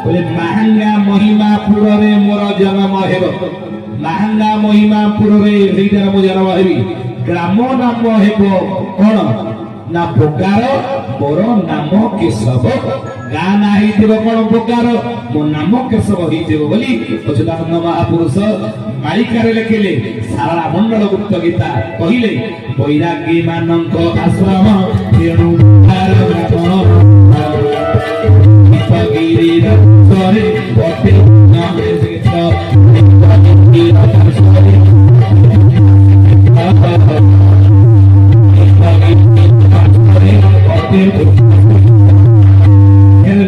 बोले महंगा महिमापुर रे मोर जन्म हेब महंगा महिमापुर रे हृदय मो जन्म हेबी ग्राम नाम हेब कोन ना बोकार मोर नाम केशव गाँ ना हेतिबो कोन बोकार मो नाम केशव हेतिबो बोली अच्युतानंद महापुरुष मालिकार लेखिले सारा मंडल गुप्त गीता कहिले वैरागी मानक आश्रम तेणु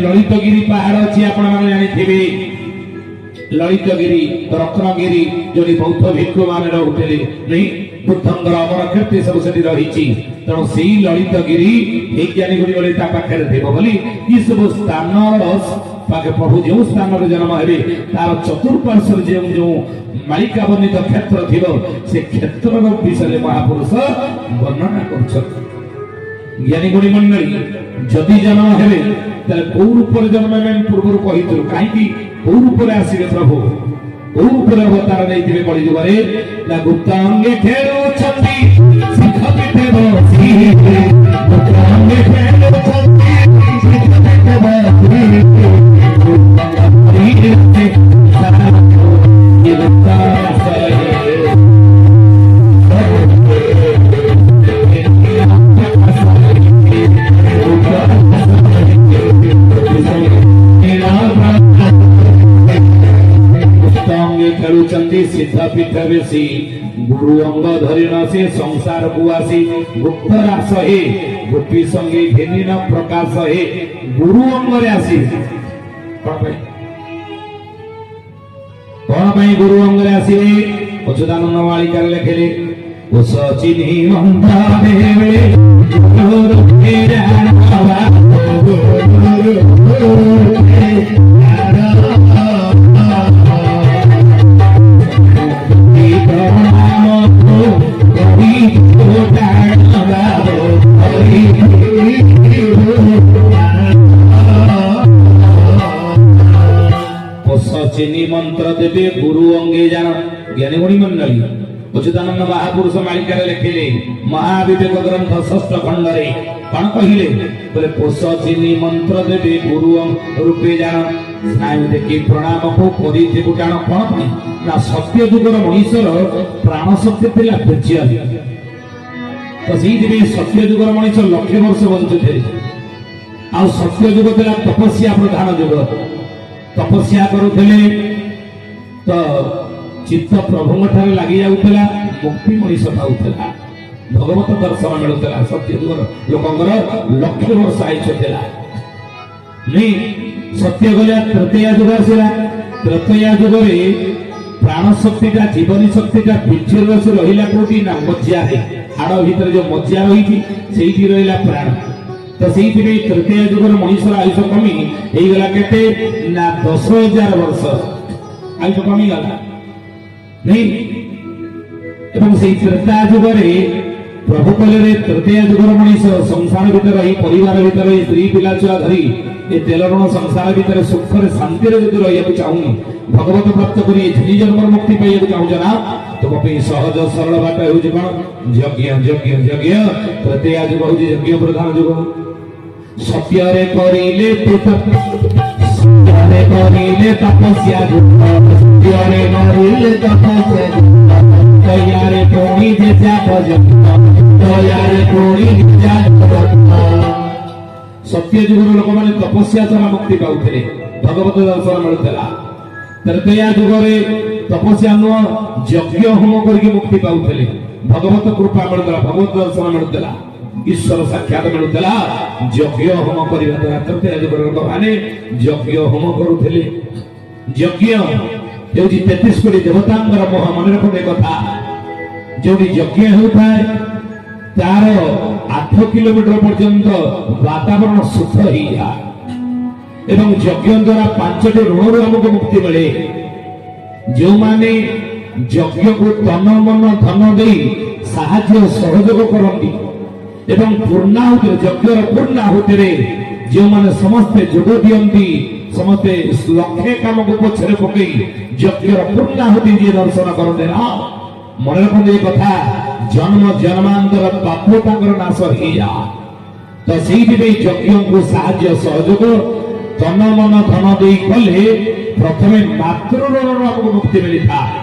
ललितगिरी पहाड़ अच्छी आपण माने जानिथिबे ललितगिरी रत्नगिरी जोड़ी बौद्ध भिक्षु माने रहुथिले नहीं बुद्धंगर अमर कीर्ति सब सेठी रहिछि तेणु सेही ललितगिरी हे ज्ञानी गुरी बोले ता पाखरे देबो बोली ई सब स्थान पाके प्रभु जो स्थान रे जन्म हेबे तार चतुर्पार्श्व जो मालिका बनित क्षेत्र थिबो से क्षेत्र विषय महापुरुष वर्णना करछथि ज्ञानी गुणी मंडली जदि जन्म हेबे ताले को रूप रे जन्म हेबे पूर्व कहितु काहेकि को रूप रे आसीबे प्रभु को रूप रे अवतार दैथिबे कलि जुगरे ना गुप्तांगे खेलो छंदी सिख पिते बसी गुप्तांगे खेलो छंदी सिख पिते बसी ये गुप्ता खेलुचंदी सिद्ध पीठ बेसी गुरु अंग धरिन से संसार को आसी गुप्त रास हे गोपी संगे घेनिन प्रकाश हे गुरु अंग रे आसी कोन भाई गुरु अंग रे आसी अच्युतानंद मालिकार लेखिले ओ सचिनी मंता देवे गुरु तेरा हवा सचिनी मंत्र देवे गुरु अंगे जान ज्ञानी गुणी मंडली अच्युतानंद महापुरुष मालिकार लेखिले महाविवेक ग्रंथ षष्ठ खंड रे कौन कहिले बोले सचिनी मंत्र देवे गुरु रूपे जान स्नायु देखि प्रणाम को करिथे गुटाण कोन पई ना सत्य जुगर मनुष्यर प्राण शक्ति थिला पूज्य तो सीधे सत्य जुगर मनुष्य लक्ष वर्ष बंचुथे आ सत्य जुग थिला तपस्या प्रधान जुग तपस्या करुले तो चित्त प्रभु ठारे लगी जाऊला मुक्ति मनीष पाऊला भगवत दर्शन मिलूला सत्य जुगर लोकंर लक्ष वर्ष आयुष था नहीं सत्य गला तृतीय जुग आसला तृतीय जुग प्राण शक्ति जीवनी शक्ति बीर्य रस रहा कौटी ना मज्जा हाड़ भीतर जो मज्जा रही से रहा प्राण तो से तृतीय जुगर मनुष्य आयुष कमी गला केते ना 10,000 वर्ष आयुष कमी गला नहीं एवं से त्रेता जुगरे प्रभु कले तृतीय जुगर मनुष्य संसार भीतर रही परिवार भीतर स्त्री पिला छुआ धरी ये तेलरण संसार भीतर सुख शांति रहा चाहूँ भगवत प्राप्त कर जन्म मुक्ति पाइबा चाहूँ ना तुम सहज सरल बाट हूँ कौन यज्ञ यज्ञ यज्ञ तृतीय जुग हूँ यज्ञ प्रधान जुग सत्य करिले तपस्या सत्य करिले तपस्या तयारे कोणी देजा भजन तयारे कोणी देजा सत्य जुगर लोक माने तपस्या द्वारा मुक्ति पाउथिले भगवत दर्शन मिलुतला तृतीय जुगरे तपस्या नुह यज्ञ होम करके मुक्ति पाउथिले भगवत कृपा मिलुतला भगवत दर्शन मिलुतला ईश्वर साक्षात मिलुतला यज्ञ होम करिवा द्वारा तृतीय जुगर लोक माने यज्ञ होम करुथिले यज्ञ जोटी 33 कोटी देवतांगर मोह मन रखते कथा जोटी यज्ञ होताए तार 8 किलोमीटर पर्यंत वातावरण शुद्ध ही एवं यज्ञ द्वारा 5टी ऋण हमको मुक्ति मिले जो माने यज्ञ को तन मन धन दे साहाय्य सहयोग करती एवं पूर्णाहुति यज्ञर पूर्णाहुति जो माने समस्ते जोग दियंती ସମସ୍ତେ ଲକ୍ଷେ କାମକୁ ପଛରେ ପକେଇ ଯଜ୍ଞର ପୂର୍ଣ୍ଣାହୁତି ଯିଏ ଦର୍ଶନ କରନ୍ତି ନା ମନେ ରଖନ୍ତୁ ଏ କଥା ଜନ୍ମ ଜନ୍ମାନ୍ତର ପାପ ତାଙ୍କର ନାଶ ହେଇଯାଏ। ତ ସେଇଥିପାଇଁ ଯଜ୍ଞକୁ ସାହାଯ୍ୟ ସହଯୋଗ ତନ ମନ ଧନ ଦେଇ କଲେ ପ୍ରଥମେ ମାତୃ ଋଣରୁ ଆମକୁ ମୁକ୍ତି ମିଳିଥାଏ,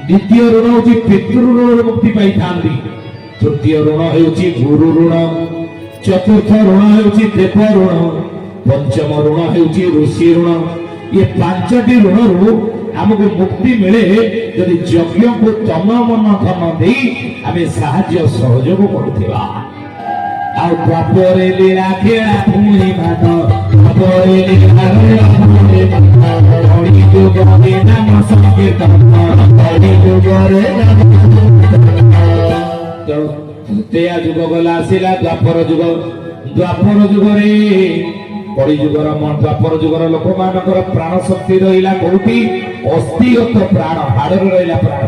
ଦ୍ୱିତୀୟ ଋଣ ହେଉଛି ପିତୃ ଋଣରୁ ମୁକ୍ତି ପାଇଥାନ୍ତି, ତୃତୀୟ ଋଣ ହେଉଛି ଗୁରୁ ଋଣ, ଚତୁର୍ଥ ଋଣ ହେଉଛି ଦେବ ଋଣ, ପଞ୍ଚମ ଋଣ ହେଉଛି ଋଷି ଋଣ। ଏ ପାଞ୍ଚଟି ଋଣରୁ ଆମକୁ ମୁକ୍ତି ମିଳେ ଯଦି ଯଜ୍ଞକୁ ତନ ମନ ଧନ ଦେଇ ଆମେ ସାହାଯ୍ୟ ସହଯୋଗ କରୁଥିବା। ଆଉ ଦ୍ୱାପରେ ଲୀଳା ଖେଳା ପୁଣି ମାନ, ଦ୍ୱାପରେ ଲୀଳା ଖେଳା ପୁଣି ମାନ, କଳି ଯୁଗରେ ନାମ ସଂକୀର୍ତ୍ତନ, କଳି ଯୁଗରେ ନାମ ସଂକୀର୍ତ୍ତନ। ତେୟା ଯୁଗ ଗଲା ଆସିଲା ଦ୍ୱାପର ଯୁଗ। ଦ୍ୱାପର ଯୁଗରେ କଳି ଯୁଗର ଦ୍ୱାପର ଯୁଗର ଲୋକମାନଙ୍କର ପ୍ରାଣ ଶକ୍ତି ରହିଲା କୋଉଠି? ଅସ୍ଥିଗତ ପ୍ରାଣ, ହାଡରେ ରହିଲା ପ୍ରାଣ,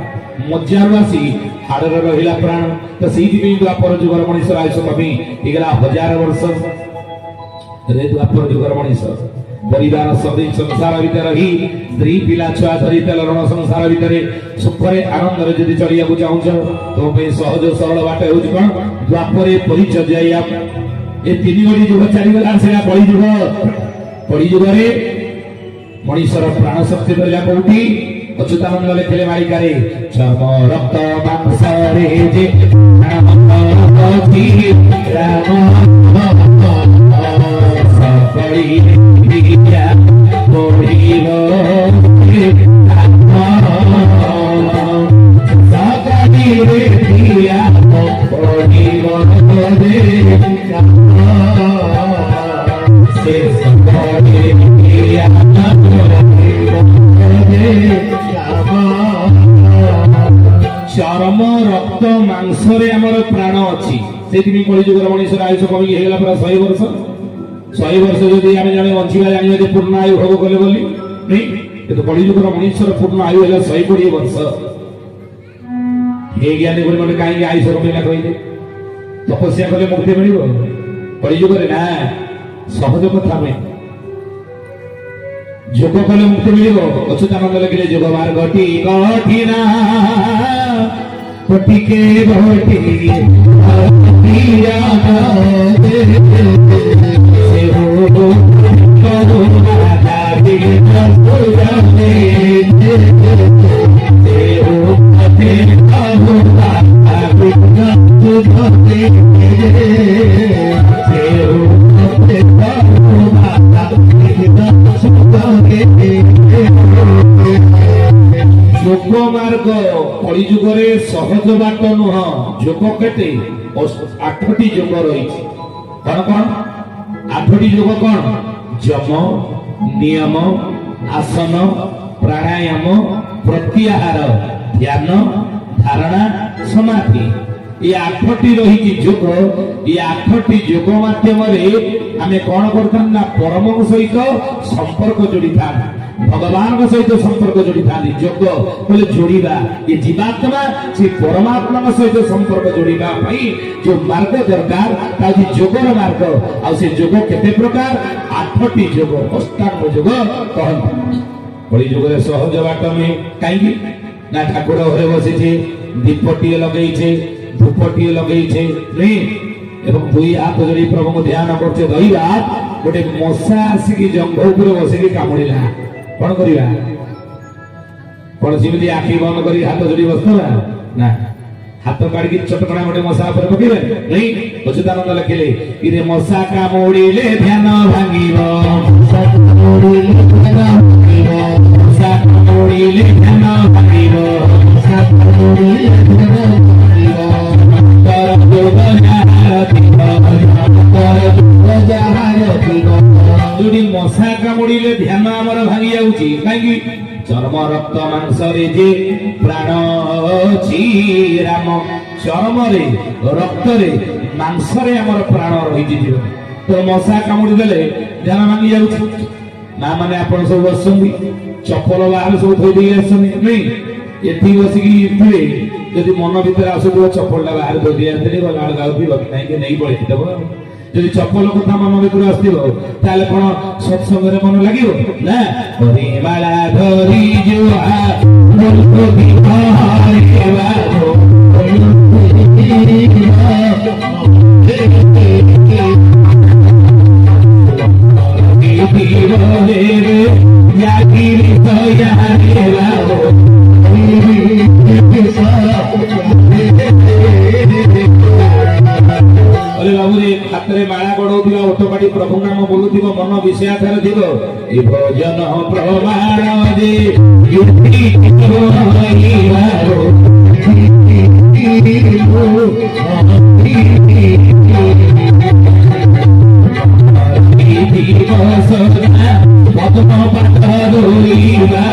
ମଜ୍ଜାରୁ ଆସି ହାଡରେ ରହିଲା ପ୍ରାଣ। ତ ସେଇଥିପାଇଁ ଦ୍ୱାପର ଯୁଗର ମଣିଷର ଆୟୁଷ କମି ହେଇଗଲା 1000 ବର୍ଷ। ଦ୍ୱାପର ଯୁଗର ମଣିଷ ପରିବାର ସଦୈ ସଂସାର ଭିତରେ ରହି ସ୍ତ୍ରୀ ପିଲା ଛୁଆ ଧରି ତେଲ ରଣ ସଂସାର ଭିତରେ ସୁଖରେ ଆନନ୍ଦରେ ଯଦି ଚଳିବାକୁ ଚାହୁଁଛ ତମ ପାଇଁ ସହଜ ସରଳ ବାଟ ହେଉଛି କଣ? ଦ୍ୱାପରେ ପରିଚର୍ଯ୍ୟା। ଏ 3 ଗୋଟି ଯୁଗ ଚାଲିଗଲା, ସେଟା କଳି ଯୁଗ। କଳି ଯୁଗରେ ମଣିଷର ପ୍ରାଣ ଶକ୍ତି ରହିଲା କୋଉଠି? ଅଚ୍ୟୁତାନନ୍ଦ ଲେଖିଲେ ମାଳିକାରେ ଚର୍ମ ରକ୍ତ ମାଂସରେ ଯେ ଚର୍ମ ରକ୍ତ ମାଂସରେ ଆମର ପ୍ରାଣ ଅଛି। ସେଇଥିପାଇଁ କଳିଯୁଗର ମଣିଷର ଆୟୁଷ କମିକି ହେଇଗଲା ପୁରା 100 ବର୍ଷ। 100 ବର୍ଷ ଯଦି ଆମେ ଜଣେ ବଞ୍ଚିବା ଜାଣିବା ଯେ ପୂର୍ଣ୍ଣ ଆୟୁ ଭୋଗ କଲେ ବୋଲି ନାଇଁ, କିନ୍ତୁ କଳିଯୁଗର ମଣିଷର ପୂର୍ଣ୍ଣ ଆୟୁ ହେଲା 120 ବର୍ଷ। ଏ ଜ୍ଞାନୀ ଗୁରୁ ମାନେ କାହିଁକି ଆୟୁଷ କମିଲା କହିଲେ? ତପସ୍ୟା କଲେ ମୁକ୍ତି ମିଳିବ? କଳିଯୁଗରେ ନା, ସହଜ କଥା ନୁହେଁ। ଯୋଗ କଲେ ମୁକ୍ତି ମିଳିବ। ଅଚ୍ୟୁତାନନ୍ଦ ଲେଖିଲେ ଯୋଗ ମାର୍ଗଟି କଠିନ କୋଟିକେ ଘଟି যোগ মার্গ কলিযুগরে সহজ বাট নুহ। যোগ কেতে 8টি যোগ রয়েছে। কোন কোন 8টি যোগ? কোন? যম, নিয়ম, আসন, প্রাণায়াম, প্রত্যাহার, ধ্যান, ধারণা, সমাধি। এই 8টি রয়েছে যোগ। এই 8টি যোগ মাধ্যমে আমি কোন করতাম না পরমଙ୍କ সহিত সম্পর্ক জড়িতাম, ভগবানଙ୍କ ସହିତ ସମ୍ପର୍କ ଯୋଡ଼ିଥାନ୍ତି। ଯୋଗ ବୋଲେ ଯୋଡ଼ିବା। ଏ ଜୀବାତ୍ମା ସେ ପରମାତ୍ମାଙ୍କ ସହିତ ସମ୍ପର୍କ ଯୋଡ଼ିବା ପାଇଁ ଯୋଉ ମାର୍ଗ ଦରକାର ତା ହେଉଛି ଯୋଗର ମାର୍ଗ। ଆଉ ସେ ଯୋଗ କେତେ ପ୍ରକାର? 8ଟି ଯୋଗ, ଅଷ୍ଟାଙ୍ଗ ଯୋଗ କହନ୍ତି। କଳି ଯୁଗରେ ସହଜ ବାଟ ନୁହେଁ। କାହିଁକି ନା ଠାକୁର ଘରେ ବସିଛେ, ଦୀପଟିଏ ଲଗେଇଛେ, ଧୂପଟିଏ ଲଗେଇଛେ ନୁହେଁ, ଏବଂ 2 ହାତ ଯୋଡ଼ି ପ୍ରଭୁଙ୍କୁ ଧ୍ୟାନ କରୁଛେ। ରହିବା ଗୋଟେ ମଶା ଆସିକି ଜଙ୍ଘ ଉପରେ ବସିକି କାମୁଡ଼ିଲା, କଣ କରିବା? କଣ ସେମିତି ଆଖି ବନ୍ଦ କରି ହାତ ଯୋଡ଼ି ବସିବା? ନା, ହାତ କାଢିକି ଚଟକଣା ଗୋଟେ ମଶା ଉପରେ ପକେଇବେ ନାଇଁ। ଅଚ୍ୟୁତାନନ୍ଦ ଲେଖିଲେ ଇରେ ମଶା କାମୁଡ଼ିଲେ ଧ୍ୟାନ ଭାଙ୍ଗିବ, ମଶା କାମୁଡ଼ିଲେ ଧ୍ୟାନ ଭାଙ୍ଗିବ, ମଶା କାମୁଡ଼ିଲେ ଧ୍ୟାନ ଭାଙ୍ଗିବ, ମଶା କାମୁଡ଼ିଲେ ଧ୍ୟାନ ଭାଙ୍ଗିବ। ତର ଯୋଗ ଯାହାର ଥିବ, ତର ଯୋଗ ଯାହାର ଥିବ। ଯୋଉଠି ମଶା କାମୁଡ଼ିଲେ ଧ୍ୟାନ ଆମର ଭାଙ୍ଗି ଯାଉଛି। କାହିଁକି? ଚର୍ମ ରକ୍ତ ମାଂସରେ ଯେ ପ୍ରାଣ ଅଛି ରାମ। ଚର୍ମରେ, ରକ୍ତରେ, ମାଂସରେ ଆମର ପ୍ରାଣ ରହିଛି ଜୀବନ। ତ ମଶା କାମୁଡ଼ି ଦେଲେ ଧ୍ୟାନ ଭାଙ୍ଗି ଯାଉଛି। ମା ମାନେ ଆପଣ ସବୁ ବସୁଛନ୍ତି, ଚପଲ ବାହାରେ ସବୁ ଥୋଇ ଦେଇକି ଆସୁଛନ୍ତି ନାଇଁ, ଏଠି ବସିକି ଥିବେ, ଯଦି ମନ ଭିତରେ ଆସୁଥିବ ଚପଲଟା ବାହାରେ ଥୋଇ ଦେଇ ଆସିଥିଲେ ଗଲା ବେଳକୁ ଆଉ ଥିବ କି ନାଇଁ, ନେଇ ପଳେଇଥିବ। যদি চପল কথা মନ ଭିତରୁ ଆସିବ ତାହେଲେ କଣ ସତ୍ସଙ୍ଗରେ ମନ ଲାଗିବ ନା ହରିମାଳା ଧରି ଜୁଆ ମୂର୍ଖ ବିହାରିବା ହାତରେ ମାଳା ଗଡ଼ଉଥିବା ଓଟକାଟି ପ୍ରଭୁ ନାମ ବୋଲୁଥିବ ମନ ବିଷୟାଧାର ଥିବ ଏ ଭଜନ ପ୍ରମାଣ ଯେ ପଦ୍ମ ପାଠ ଧୋଇବା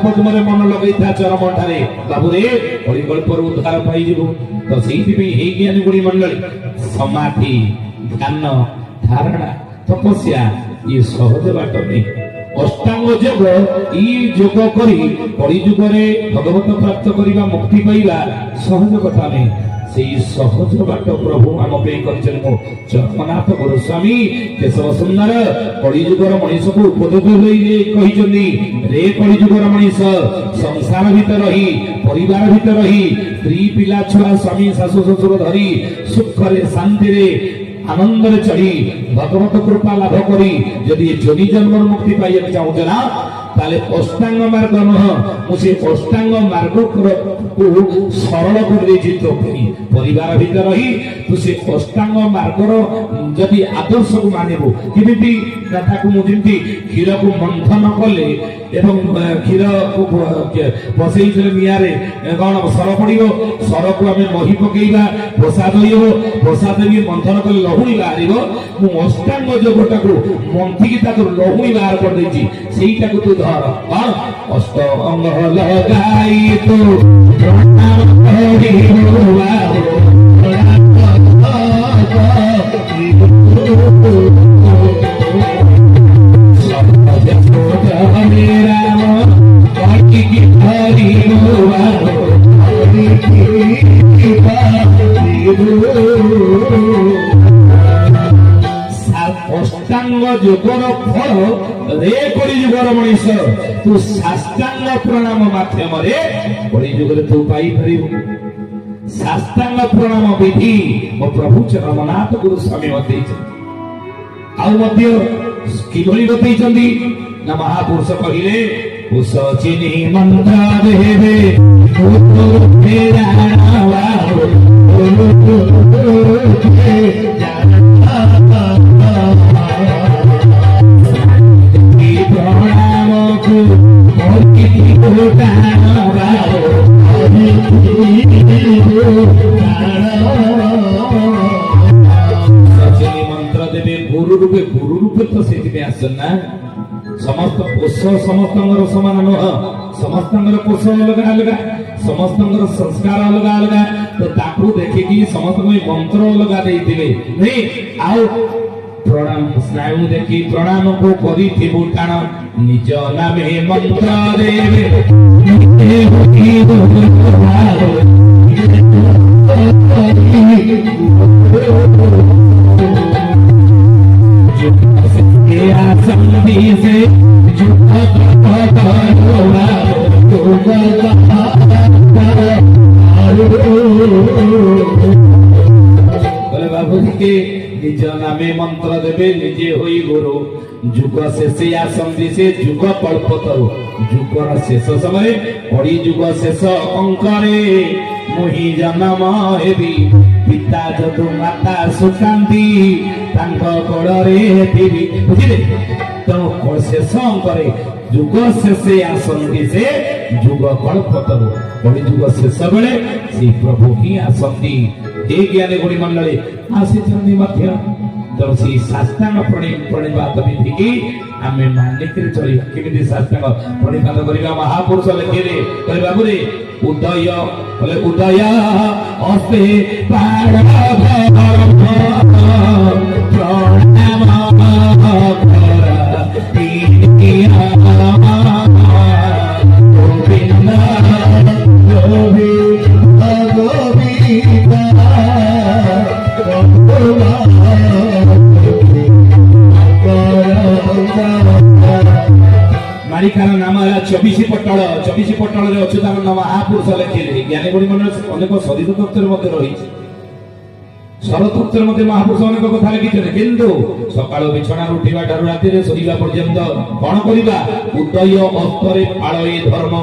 ପଦ୍ମରେ ମନ ଲଗେଇଥା ଚରମ ଠାରେ ବାବୁରେ କଳିକଳ୍ପରୁ ଉଦ୍ଧାର ପାଇଯିବୁ ତ ସେଇଥିପାଇଁ ହେଇ ଜ୍ଞାନୀ ଗୁଣି ମଣ୍ଡଳୀ ସମାଧି ଧ୍ୟାନ ଧାରଣା ତପସ୍ୟା ଇଏ ସହଜ ବାଟ ନେଇ ଅଷ୍ଟାଙ୍ଗ ଯୋଗ ଇ ଯୋଗ କରି କଳିଯୁଗରେ ଭଗବତ ପ୍ରାପ୍ତ କରିବା ମୁକ୍ତି ପାଇବା ସହଜ କଥା ନେଇ ସେଇ ସହଜ ବାଟ ପ୍ରଭୁ ଆମ ପାଇଁ କରିଛନ୍ତି ମୋ ଜଗନ୍ନାଥ ଗୋସ୍ୱାମୀ କେଶବ ସୁନ୍ଦର କଳିଯୁଗର ମଣିଷକୁ ଉପଦେଶ ଦେଇ କହିଛନ୍ତି ରେ କଳିଯୁଗର ମଣିଷ ସଂସାର ଭିତରେ ରହି ପରିବାର ଭିତରେ ରହି ସ୍ତ୍ରୀ ପିଲା ଛୁଆ ସ୍ୱାମୀ ଶାଶୁ ଶ୍ୱଶୁର ଧରି ସୁଖରେ ଶାନ୍ତିରେ ଆନନ୍ଦରେ ଚଢି ଭଗବତ କୃପା ଲାଭ କରି ଯଦି ଯୋନି ଜନ୍ମର ମୁକ୍ତି ପାଇବାକୁ ଚାହୁଁଛ ନା ତାହେଲେ ଅଷ୍ଟାଙ୍ଗ ମାର୍ଗ ନୁହଁ ମୁଁ ସେ ଅଷ୍ଟାଙ୍ଗ ମାର୍ଗକୁ ସରଳ କରିଦେଇଛି ତୋ ପାଇଁ ପରିବାର ଭିତରେ ରହି ତୁ ସେ ଅଷ୍ଟାଙ୍ଗ ମାର୍ଗର ଯଦି ଆଦର୍ଶକୁ ମାନିବୁ କେମିତି ତାକୁ ମୁଁ ଯେମିତି କ୍ଷୀରକୁ ମନ୍ଥନ କଲେ ଏବଂ କ୍ଷୀରକୁ ବସେଇଥିଲେ ନିଆଁରେ କଣ ସର ପଡିବ ସରକୁ ଆମେ ମହି ପକେଇବା ପ୍ରସାଦ ହେବ ପ୍ରସାଦ ବି ମନ୍ଥନ କଲେ ଲହୁଣୀ ବାହାରିବ ମୁଁ ଅଷ୍ଟାଙ୍ଗ ଯୋଗଟାକୁ ମନ୍ଥିକି ତାକୁ ଲହୁଣୀ ବାହାର କରିଦେଇଛି ସେଇଟାକୁ ତୁ ଧର କଣ ଅଷ୍ଟ ଅଙ୍ଗ ଲଗାଇ ତୁ ଅଷ୍ଟାଙ୍ଗ ଯୋଗର ଫଳ ରେ କଳିଯୁଗର ମଣିଷ ତୁ ସାଷ୍ଟାଙ୍ଗ ପ୍ରଣାମ ମାଧ୍ୟମରେ କଳିଯୁଗରେ ତୁ ପାଇପାରିବୁ ସାଷ୍ଟାଙ୍ଗ ପ୍ରଣାମ ବିଧି ମୋ ପ୍ରଭୁ ଜଗନ୍ନାଥ ଗୋସ୍ୱାମୀ ବତେଇଛନ୍ତି ଆଉ ମଧ୍ୟ କିଭଳି ବତେଇଛନ୍ତି ନା ମହାପୁରୁଷ କହିଲେ ଉଷ ଚିନି ମନ୍ତ୍ର ଦେବେ ପ୍ରଣାମକୁ ମନ୍ତ୍ର ଦେବେ ଗୁରୁ ରୂପେ ତ ସେଥିପାଇଁ ଆସନ ନା ସମସ୍ତ କୋଷ ସମସ୍ତଙ୍କର ସମାନ ନୁହଁ ସମସ୍ତଙ୍କର କୋଷ ଅଲଗା ଅଲଗା ସମସ୍ତଙ୍କର ସଂସ୍କାର ଅଲଗା ଅଲଗା ତ ତାକୁ ଦେଖିକି ସମସ୍ତଙ୍କୁ ମନ୍ତ୍ର ଅଲଗା ଦେଇଥିବେ ନାଇଁ ଆଉ ପ୍ରଣାମ ସ୍ନାୟୁ ଦେଖି ପ୍ରଣାମକୁ କରିଥିବୁ ଟାଣ ନିଜ ନାମେ ମନ୍ତ୍ର ଦେବେ বাবু নিজ নামে মন্ত্র দেবে নিজে হই গুরু যুগ শেষে আসন্তি সে যুগ কল্পতরু যুগর শেষ সময়ে কড়ি যুগ শেষ অঙ্করে মুহি জন্ম হেবি পিতা যদু মাতা সুকান্তি তাঙ্ক কোଳରେ ଥିବି ବୁଝିଲେ ତେଣୁ ଶେଷ ଅଙ୍କରେ ଯୁଗ ଶେଷେ ଆସନ୍ତି ସେ ଯୁଗ କଳ୍ପତରୁ କଳି ଯୁଗ ଶେଷ ବେଳେ ଶ୍ରୀ ପ୍ରଭୁ ହିଁ ଆସନ୍ତି ଏ ଜ୍ଞାନୀ ଗୁଣି ମଣ୍ଡଳୀ ଆସିଛନ୍ତି ମଧ୍ୟ ତେଣୁ ସେଇ ସାଷ୍ଟାଙ୍ଗ ପ୍ରଣିପାତ ବିଧିକି ଆମେ ମାନିକରି ଚଳିବା କେମିତି ସାଷ୍ଟାଙ୍ଗ ପ୍ରଣିପାତ କରିବା ମହାପୁରୁଷ ଲେଖିଲେ କହିଲେ ବାବୁରେ ଉଦୟ ବୋଲେ ଉଦୟ ଅସ୍ତେ ପ୍ରଣାମ ମାଳିକାର ନାମ ହେଲା 24 ପଟଳ। 24 ପଟଳରେ ଅଚ୍ୟୁତାନନ୍ଦ ମହାପୁରୁଷ ଲେଖିଲେ। ଜ୍ଞାନୀଗୁଣୀ ମାନେ ଅନେକ ଶରୀର ତତ୍ତ୍ୱରେ ମଧ୍ୟ ରହିଛି, ସରତତ୍ତ୍ୱରେ ମଧ୍ୟ ମହାପୁରୁଷ ଅନେକ କଥା ଲେଖିଛନ୍ତି। କିନ୍ତୁ ସକାଳୁ ବିଛଣାରୁ ଉଠିବା ଠାରୁ ରାତିରେ ଶୋଇବା ପର୍ଯ୍ୟନ୍ତ କଣ କରିବା? ଉଦୟ ଅସ୍ତରେ ପାଳଏ ଧର୍ମ।